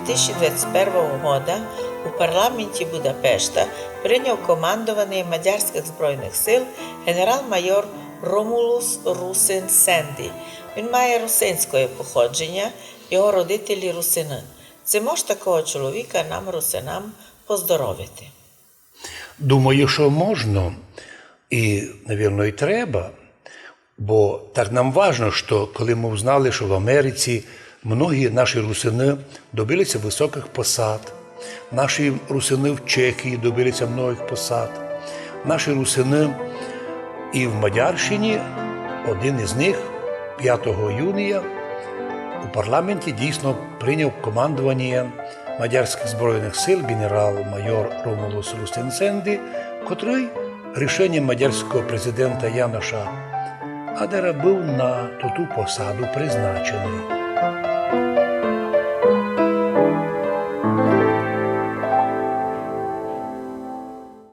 2021 года у парламенті Будапешта прийняв командуваний Мадярських збройних сил генерал-майор Ромулус Русин Сенді. Він має русинське походження, його родителі русини. Це може такого чоловіка нам, русинам, поздоровити? Думаю, що можна і, мабуть, і треба. Бо так нам важливо, що коли ми узнали, що в Америці многі наші русини добилися високих посад, наші русини в Чехії добилися многих посад, наші русини і в Мадярщині, один із них, 5 юния, у парламенті дійсно прийняв командування Мадярських збройних сил генерал-майор Ромулус Русин Сенді, котрий рішенням мадярського президента Яноша Адера був на ту посаду призначений.